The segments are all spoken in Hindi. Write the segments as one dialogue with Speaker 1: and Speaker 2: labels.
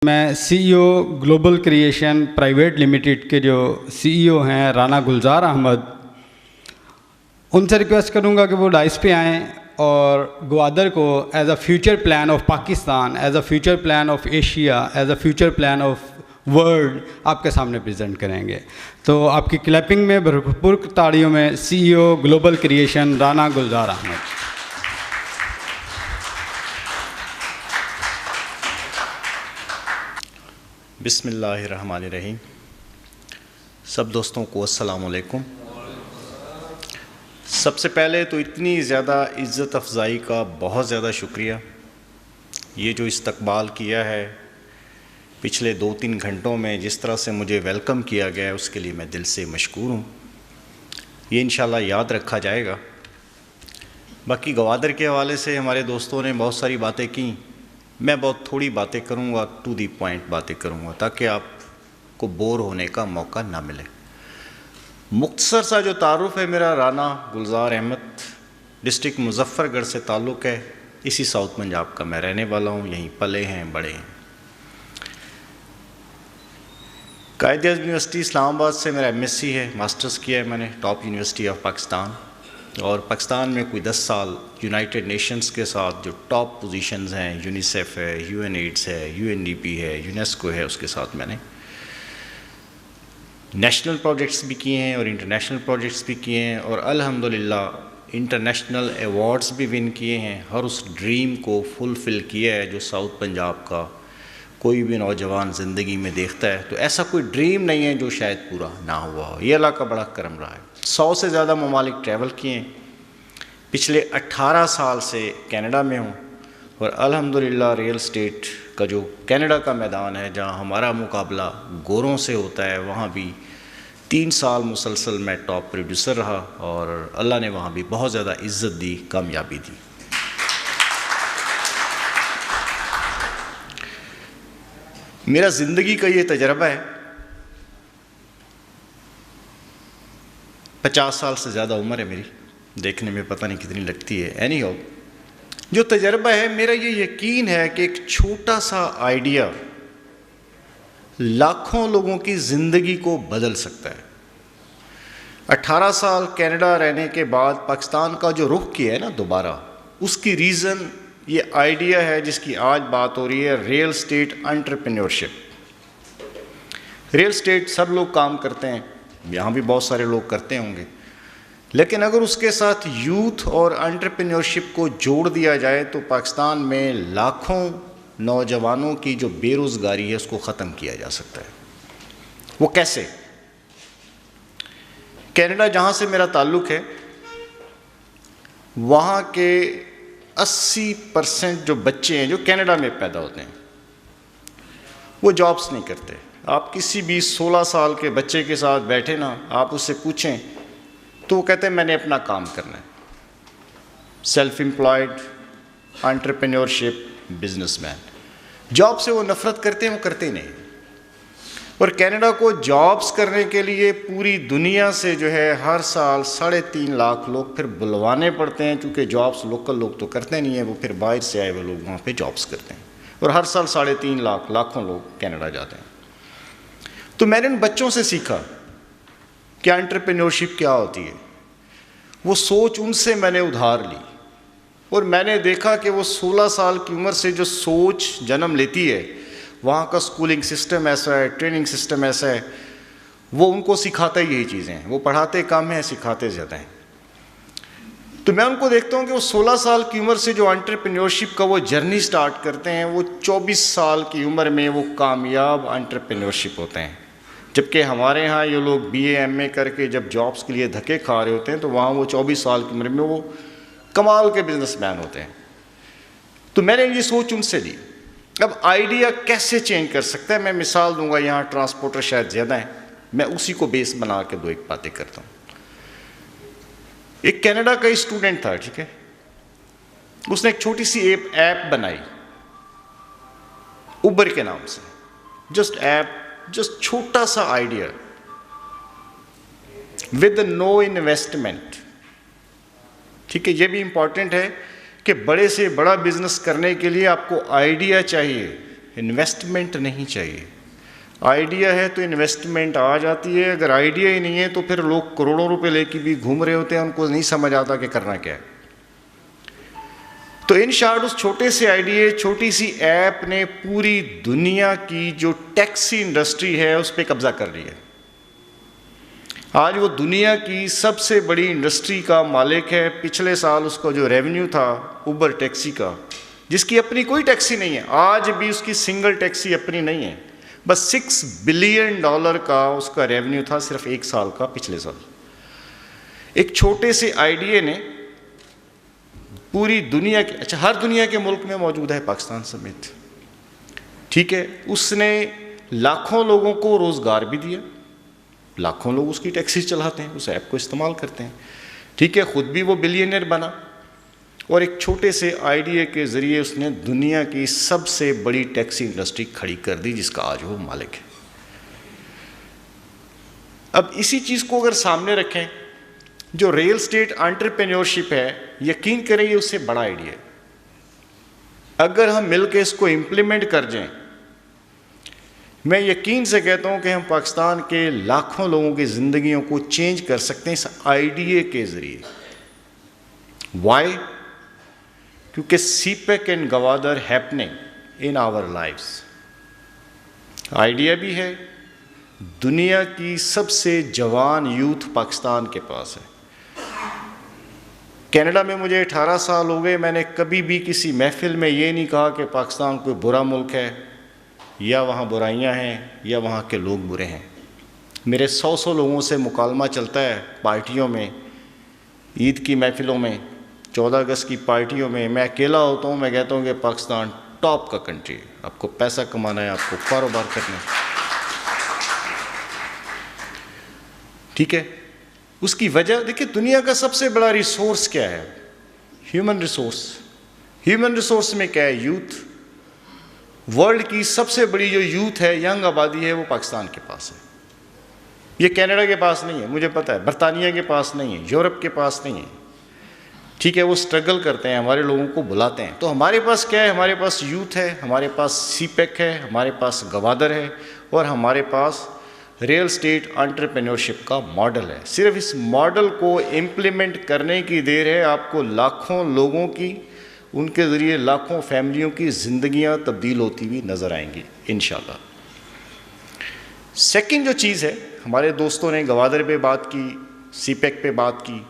Speaker 1: मैं CEO global creation private limited के जो सीईओ हैं राना गुलजार अहमद, उनसे रिक्वेस्ट करूंगा कि वो डाइस पे आएँ और ग्वादर को as a future plan of Pakistan, as a future plan of Asia, as a future plan of world आपके सामने प्रेजेंट करेंगे। तो आपकी क्लैपिंग में भरपूर ताड़ियों में सीईओ ग्लोबल क्रिएशन राना गुलजार अहमद।
Speaker 2: बिस्मिल्लाहिर्रहमानिर्रहीम। सब दोस्तों को अस्सलाम वालेकुम। सबसे पहले तो इतनी ज़्यादा इज़्ज़त अफ़ज़ाई का बहुत ज़्यादा शुक्रिया। ये जो इस्तकबाल किया है पिछले 2-3 घंटों में, जिस तरह से मुझे वेलकम किया गया है, उसके लिए मैं दिल से मशकूर हूँ। ये इंशाल्लाह याद रखा जाएगा। बाकी ग्वादर के हवाले से हमारे दोस्तों ने बहुत सारी बातें की, मैं बहुत थोड़ी बातें करूँगा, टू दी पॉइंट बातें करूँगा ताकि आपको बोर होने का मौका ना मिले। मुख्तसर सा जो तारुफ़ है मेरा, राना गुलजार अहमद, डिस्ट्रिक्ट मुज़फ़्फ़रगढ़ से ताल्लुक़ है। इसी साउथ पंजाब का मैं रहने वाला हूँ, यहीं पले हैं बड़े हैं। कायद-ए-आज़म यूनिवर्सिटी इस्लामाबाद से मेरा एमएससी है, मास्टर्स किया है मैंने टॉप यूनिवर्सिटी ऑफ पाकिस्तान। और पाकिस्तान में कोई 10 साल यूनाइटेड नेशंस के साथ जो टॉप पोजीशंस हैं, यूनिसेफ है, यूएनएड्स है, यूएनडीपी है, यूनेस्को है, उसके साथ मैंने नेशनल प्रोजेक्ट्स भी किए हैं और इंटरनेशनल प्रोजेक्ट्स भी किए हैं और अल्हम्दुलिल्लाह इंटरनेशनल अवार्ड्स भी विन किए हैं। हर उस ड्रीम को फुलफ़िल किया है जो साउथ पंजाब का कोई भी नौजवान ज़िंदगी में देखता है। तो ऐसा कोई ड्रीम नहीं है जो शायद पूरा ना हुआ हो। ये अल्लाह का बड़ा करम रहा है। 100 से ज़्यादा ममालिक ट्रैवल किए हैं। पिछले 18 साल से कनाडा में हूँ और अल्हम्दुलिल्लाह रियल एस्टेट का जो कनाडा का मैदान है, जहाँ हमारा मुकाबला गोरों से होता है, वहाँ भी 3 साल मुसलसल मैं टॉप प्रोड्यूसर रहा और अल्लाह ने वहाँ भी बहुत ज़्यादा इज़्ज़त दी, कामयाबी दी। मेरा ज़िंदगी का ये तजर्बा है, 50 साल से ज़्यादा उम्र है मेरी, देखने में पता नहीं कितनी लगती है। एनीहाउ, जो तजर्बा है मेरा, ये यकीन है कि एक छोटा सा आइडिया लाखों लोगों की ज़िंदगी को बदल सकता है। 18 साल कनाडा रहने के बाद पाकिस्तान का जो रुख किया है ना दोबारा, उसकी रीज़न ये आइडिया है जिसकी आज बात हो रही है, real estate entrepreneurship. Real estate सब लोग काम करते हैं, यहाँ भी बहुत सारे लोग करते होंगे, लेकिन अगर उसके साथ यूथ और एंटरप्रेन्योरशिप को जोड़ दिया जाए तो पाकिस्तान में लाखों नौजवानों की जो बेरोज़गारी है उसको ख़त्म किया जा सकता है। वो कैसे? कनाडा जहाँ से मेरा ताल्लुक़ है, वहाँ के 80% जो बच्चे हैं जो कनाडा में पैदा होते हैं वो जॉब्स नहीं करते। आप किसी भी 16 साल के बच्चे के साथ बैठे ना, आप उससे पूछें तो वो कहते हैं मैंने अपना काम करना है। Self employed, entrepreneurship, businessman. Job से वो नफ़रत करते हैं, वो करते ही नहीं। और कनाडा को जॉब्स करने के लिए पूरी दुनिया से जो है हर साल 3.5 लाख लोग फिर बुलवाने पड़ते हैं, क्योंकि जॉब्स लोकल लोग तो करते नहीं हैं, वो फिर बाहर से आए हुए लोग वहाँ पे जॉब्स करते हैं। और हर साल 3.5 लाखों लोग कनाडा जाते हैं। तो मैंने उन बच्चों से सीखा कि एंटरप्रेन्योरशिप क्या होती है। वो सोच उनसे मैंने उधार ली और मैंने देखा कि वो 16 साल की उम्र से जो सोच जन्म लेती है, वहाँ का स्कूलिंग सिस्टम ऐसा है, ट्रेनिंग सिस्टम ऐसा है, वो उनको सिखाता ही यही चीज़ें हैं। वो पढ़ाते कम हैं, सिखाते ज़्यादा हैं। तो मैं उनको देखता हूँ कि वो 16 साल की उम्र से जो एंटरप्रेन्योरशिप का वो जर्नी स्टार्ट करते हैं, वो 24 साल की उम्र में वो कामयाब एंटरप्रेन्योरशिप होते हैं। जबकि हमारे यहाँ ये लोग BA MA करके जब जॉब्स के लिए धक्के खा रहे होते हैं, तो वहाँ वो 24 साल की उम्र में वो कमाल के बिजनेसमैन होते हैं। तो मैंने ये सोच उनसे ली। अब आइडिया कैसे चेंज कर सकता है, मैं मिसाल दूंगा। यहाँ ट्रांसपोर्टर शायद ज़्यादा है, मैं उसी को बेस बना के 2-1 बातें करता हूँ। एक कनाडा का स्टूडेंट था, ठीक है, उसने एक छोटी सी ऐप बनाई उबर के नाम से। जस्ट ऐप, जस्ट छोटा सा आइडिया विद नो इन्वेस्टमेंट। ठीक है, ये भी इंपॉर्टेंट है कि बड़े से बड़ा बिजनेस करने के लिए आपको आइडिया चाहिए, इन्वेस्टमेंट नहीं चाहिए। आइडिया है तो इन्वेस्टमेंट आ जाती है, अगर आइडिया ही नहीं है तो फिर लोग करोड़ों रुपए लेके भी घूम रहे होते हैं, उनको नहीं समझ आता कि करना क्या है। तो इन शॉर्ट उस छोटे से आइडिया, छोटी सी ऐप ने पूरी दुनिया की जो टैक्सी इंडस्ट्री है उस पर कब्जा कर लिया। आज वो दुनिया की सबसे बड़ी इंडस्ट्री का मालिक है। पिछले साल उसका जो रेवेन्यू था उबर टैक्सी का, जिसकी अपनी कोई टैक्सी नहीं है, आज भी उसकी सिंगल टैक्सी अपनी नहीं है, बस $6 बिलियन का उसका रेवेन्यू था सिर्फ एक साल का, पिछले साल। एक छोटे से आइडिया ने पूरी दुनिया के, अच्छा हर दुनिया के मुल्क में मौजूद है, पाकिस्तान समेत, ठीक है, उसने लाखों लोगों को रोज़गार भी दिया, लाखों लोग उसकी टैक्सी चलाते हैं, उस ऐप को इस्तेमाल करते हैं, ठीक है, ख़ुद भी वो बिलियनर बना और एक छोटे से आइडिया के ज़रिए उसने दुनिया की सबसे बड़ी टैक्सी इंडस्ट्री खड़ी कर दी, जिसका आज वो मालिक है। अब इसी चीज़ को अगर सामने रखें, जो रियल एस्टेट एंटरप्रेन्योरशिप है, यकीन करें ये उससे बड़ा आइडिया है। अगर हम मिलकर इसको इम्प्लीमेंट कर जाएं, मैं यकीन से कहता हूं कि हम पाकिस्तान के लाखों लोगों की ज़िंदगियों को चेंज कर सकते हैं इस आइडिया के ज़रिए। वाई? क्योंकि CPEC and Gwadar happening in our lifes. Idea भी है, दुनिया की सबसे जवान यूथ पाकिस्तान के पास है। कनाडा में मुझे 18 साल हो गए, मैंने कभी भी किसी महफिल में ये नहीं कहा कि पाकिस्तान कोई बुरा मुल्क है या वहाँ बुराइयाँ हैं या वहाँ के लोग बुरे हैं। मेरे 100 लोगों से मुकालमा चलता है पार्टियों में, ईद की महफिलों में, 14 अगस्त की पार्टियों में। मैं अकेला होता हूँ, मैं कहता हूँ कि पाकिस्तान टॉप का कंट्री है, आपको पैसा कमाना है, आपको कारोबार करना है, ठीक है। उसकी वजह देखिए, दुनिया का सबसे बड़ा रिसोर्स क्या है? Human resource. ह्यूमन रिसोर्स में क्या है? यूथ। वर्ल्ड की सबसे बड़ी जो यूथ है, यंग आबादी है, वो पाकिस्तान के पास है। ये कनाडा के पास नहीं है, मुझे पता है, बरतानिया के पास नहीं है, यूरोप के पास नहीं है, ठीक है। वो स्ट्रगल करते हैं, हमारे लोगों को बुलाते हैं। तो हमारे पास क्या है? हमारे पास यूथ है, हमारे पास सीपेक है, हमारे पास गवादर है और हमारे पास रियल एस्टेट एंटरप्रेन्योरशिप का मॉडल है। सिर्फ इस मॉडल को इम्प्लीमेंट करने की देर है, आपको लाखों लोगों की, उनके ज़रिए लाखों फैमिलियों की ज़िंदगियां तब्दील होती हुई नज़र आएंगी इंशाल्लाह। सेकंड जो चीज़ है, हमारे दोस्तों ने गवादर पे बात की, सीपेक पे बात की।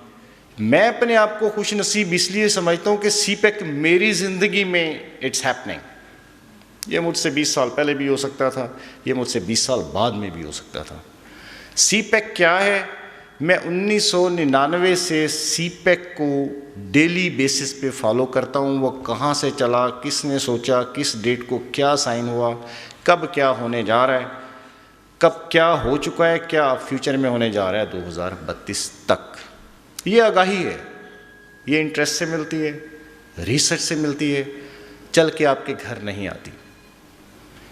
Speaker 2: मैं अपने आप को खुशनसीब इसलिए समझता हूँ कि सीपेक मेरी ज़िंदगी में इट्स हैपनिंग। ये मुझसे 20 साल पहले भी हो सकता था, ये मुझसे 20 साल बाद में भी हो सकता था। सीपेक क्या है? मैं 1999 से सीपेक को डेली बेसिस पे फॉलो करता हूँ। वो कहाँ से चला, किसने सोचा, किस डेट को क्या साइन हुआ, कब क्या होने जा रहा है, कब क्या हो चुका है, क्या फ्यूचर में होने जा रहा है 2032 तक। ये आगाही है, ये इंटरेस्ट से मिलती है, रिसर्च से मिलती है, चल के आपके घर नहीं आती।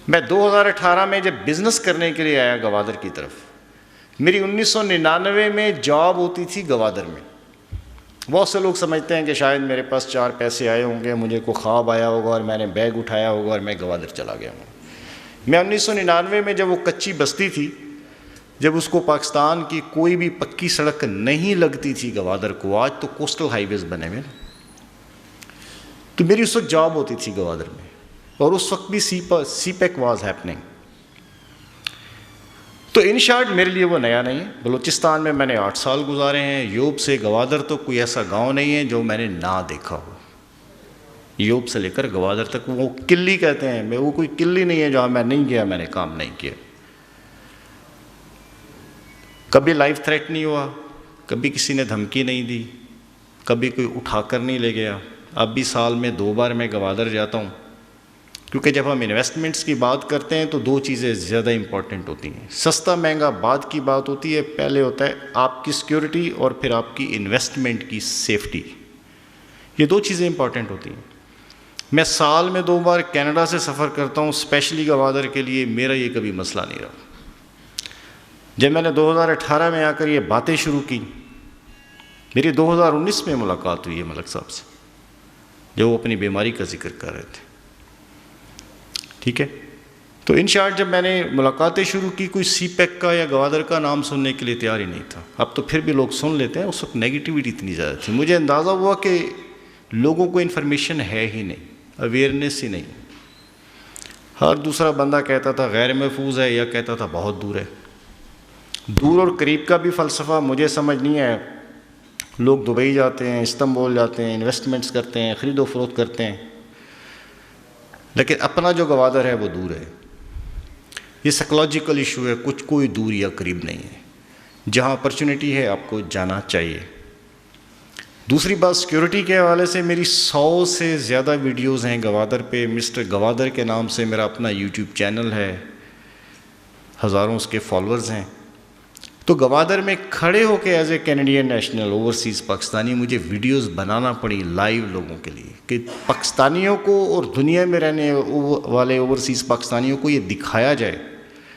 Speaker 2: मैं 2018 में जब बिज़नेस करने के लिए आया गवादर की तरफ, मेरी 1999 में जॉब होती थी गवादर में। बहुत से लोग समझते हैं कि शायद मेरे पास 4 पैसे आए होंगे, मुझे को ख्वाब आया होगा और मैंने बैग उठाया होगा और मैं गवादर चला गया हूँ। मैं 1999 में जब वो कच्ची बस्ती थी, जब उसको पाकिस्तान की कोई भी पक्की सड़क नहीं लगती थी गवादर को, आज तो कोस्टल हाईवेज बने हुए, तो मेरी उस वक्त जॉब होती थी गवादर में और उस वक्त भी सीपेक वाज हैपनिंग। तो इन शॉर्ट मेरे लिए वो नया नहीं है। बलूचिस्तान में मैंने 8 साल गुजारे हैं। यूब से गवादर तो कोई ऐसा गांव नहीं है जो मैंने ना देखा हो। यूब से लेकर गवादर तक, वो किल्ली कहते हैं, मैं वो कोई किल्ली नहीं है जहाँ मैं नहीं गया, मैंने काम नहीं किया। कभी लाइफ थ्रेट नहीं हुआ, कभी किसी ने धमकी नहीं दी, कभी कोई उठाकर नहीं ले गया। अब भी साल में 2 बार मैं गवादर जाता हूँ, क्योंकि जब हम इन्वेस्टमेंट्स की बात करते हैं तो 2 चीज़ें ज़्यादा इंपॉर्टेंट होती हैं। सस्ता महंगा बाद की बात होती है, पहले होता है आपकी सिक्योरिटी और फिर आपकी इन्वेस्टमेंट की सेफ्टी। ये 2 चीज़ें इंपॉर्टेंट होती हैं। मैं साल में 2 बार कनाडा से सफ़र करता हूँ स्पेशली गवादर के लिए, मेरा ये कभी मसला नहीं रहा। जब मैंने 2018 में आकर ये बातें शुरू की, मेरी 2019 में मुलाकात हुई है मलक साहब से, जो वो अपनी बीमारी का जिक्र कर रहे थे, ठीक है। तो इन शॉर्ट जब मैंने मुलाकातें शुरू की, कोई CPEC का या गवादर का नाम सुनने के लिए तैयार ही नहीं था। अब तो फिर भी लोग सुन लेते हैं, उस वक्त नेगेटिविटी इतनी ज़्यादा थी। मुझे अंदाज़ा हुआ कि लोगों को इन्फॉर्मेशन है ही नहीं, अवेयरनेस ही नहीं। हर दूसरा बंदा कहता था गैर महफूज है या कहता था बहुत दूर है। दूर और करीब का भी फ़लसफ़ा मुझे समझ नहीं है। लोग दुबई जाते हैं, इस्तांबुल जाते हैं, इन्वेस्टमेंट्स करते हैं, ख़रीदो फरोख्त करते हैं, लेकिन अपना जो गवादर है वो दूर है। ये साइकोलॉजिकल इशू है, कुछ कोई दूर या करीब नहीं है। जहाँ अपॉर्चुनिटी है आपको जाना चाहिए। दूसरी बात, सिक्योरिटी के हवाले से मेरी 100 से ज़्यादा वीडियोस हैं गवादर पे। मिस्टर गवादर के नाम से मेरा अपना यूट्यूब चैनल है, हज़ारों उसके फॉलोअर्स हैं। तो गवादर में खड़े होकर as a Canadian national overseas Pakistani मुझे वीडियोस बनाना पड़ी लाइव लोगों के लिए, कि पाकिस्तानियों को और दुनिया में रहने वाले ओवरसीज़ पाकिस्तानियों को ये दिखाया जाए